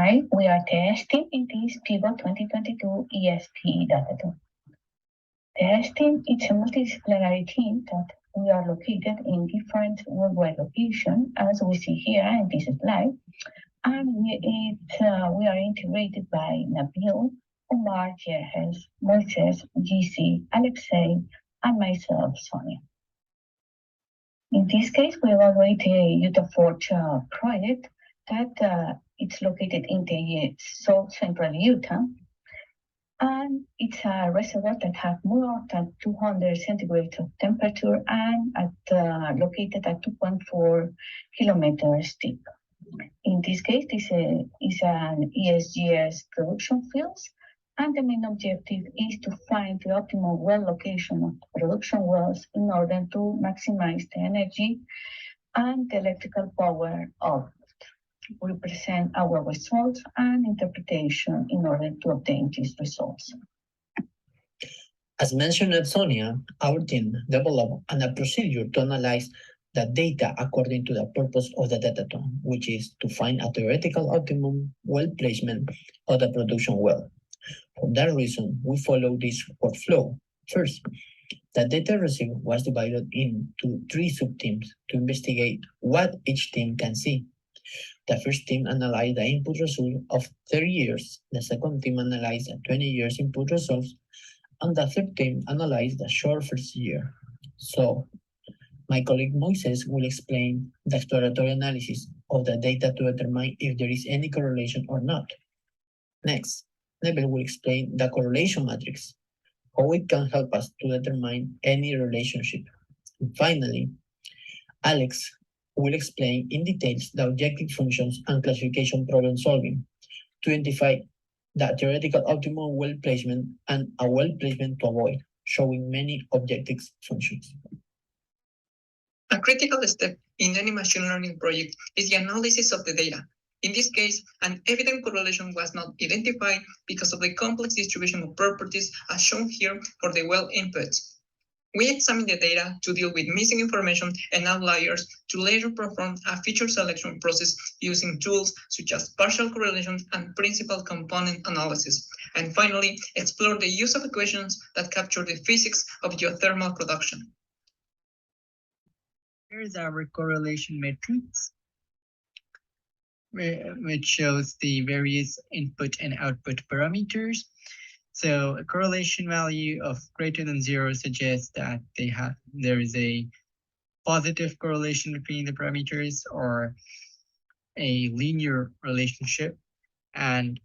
we are testing in this Pivot 2022 SPE Datathon. Testing is a multidisciplinary team that we are located in different worldwide locations, as we see here in this slide, and we are integrated by Nabil, Omar, Jerjes, Moises, GC, Alexei, and myself, Sonia. In this case, we evaluate a Utah Forge project that it's located in the South Central Utah, and it's a reservoir that has more than 200 centigrade of temperature and located at 2.4 kilometers deep. In this case, this is an ESGS production field, and the main objective is to find the optimal well location of production wells in order to maximize the energy and the electrical power output. We present our results and interpretation in order to obtain these results. As mentioned at Sonia, our team developed a procedure to analyze the data according to the purpose of the Datathon, which is to find a theoretical optimum well placement of the production well. For that reason, we follow this workflow. First, the data received was divided into 3 sub-teams to investigate what each team can see. The first team analyzed the input result of 30 years, the second team analyzed the 20 years input results, and the third team analyzed the short first year. So, my colleague Moises will explain the exploratory analysis of the data to determine if there is any correlation or not. Next, Nebel will explain the correlation matrix, how it can help us to determine any relationship. And finally, Alex will explain in details the objective functions and classification problem solving to identify the theoretical optimal well placement and a well placement to avoid, showing many objective functions. A critical step in any machine learning project is the analysis of the data. In this case, an evident correlation was not identified because of the complex distribution of properties as shown here for the well inputs. We examined the data to deal with missing information and outliers to later perform a feature selection process using tools such as partial correlation and principal component analysis. And finally, explore the use of equations that capture the physics of geothermal production. Here's our correlation matrix, which shows the various input and output parameters. So a correlation value of greater than 0 suggests that there is a positive correlation between the parameters or a linear relationship, and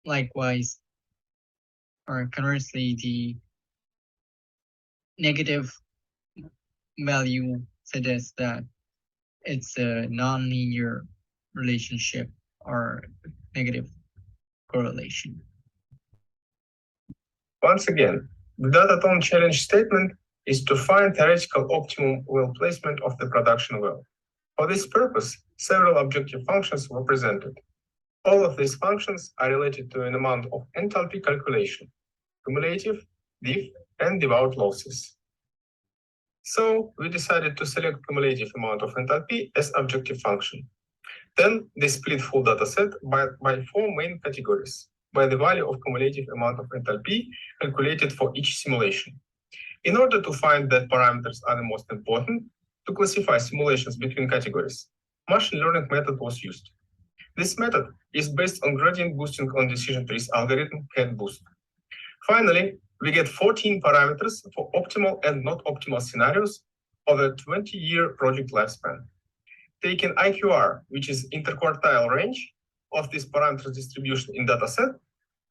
likewise, or conversely, the negative value suggests that it's a non-linear relationship or negative correlation. Once again, the Datathon challenge statement is to find theoretical optimum well placement of the production well. For this purpose, several objective functions were presented. All of these functions are related to an amount of enthalpy calculation, cumulative, diff, and devout losses. So we decided to select cumulative amount of enthalpy as objective function. Then they split full dataset by 4 main categories, by the value of cumulative amount of enthalpy calculated for each simulation. In order to find that parameters are the most important, to classify simulations between categories, machine learning method was used. This method is based on gradient boosting on decision trees algorithm CAT-boost. Finally, we get 14 parameters for optimal and not optimal scenarios of a 20-year project lifespan. Taking IQR, which is interquartile range of this parameters distribution in dataset,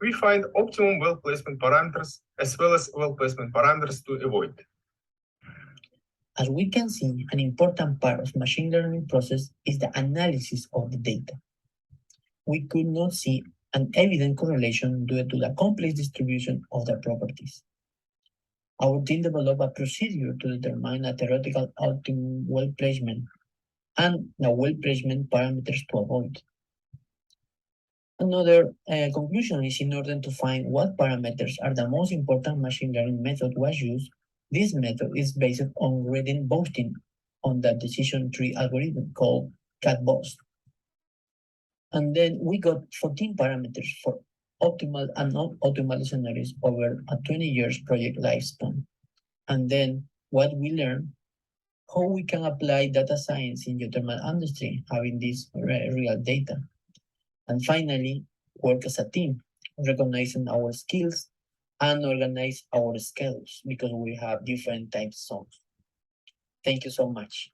we find optimum well placement parameters as well as well placement parameters to avoid. As we can see, an important part of machine learning process is the analysis of the data. We could not see an evident correlation due to the complex distribution of the properties. Our team developed a procedure to determine a theoretical optimum well placement and the well placement parameters to avoid. Another conclusion is in order to find what parameters are the most important machine learning method was used, this method is based on gradient boosting on the decision tree algorithm called CAT-boost. And then we got 14 parameters for optimal and non-optimal scenarios over a 20 years project lifespan. And then what we learned, how we can apply data science in geothermal industry, having this real data. And finally, work as a team, recognizing our skills and organize our schedules because we have different time zones. Thank you so much.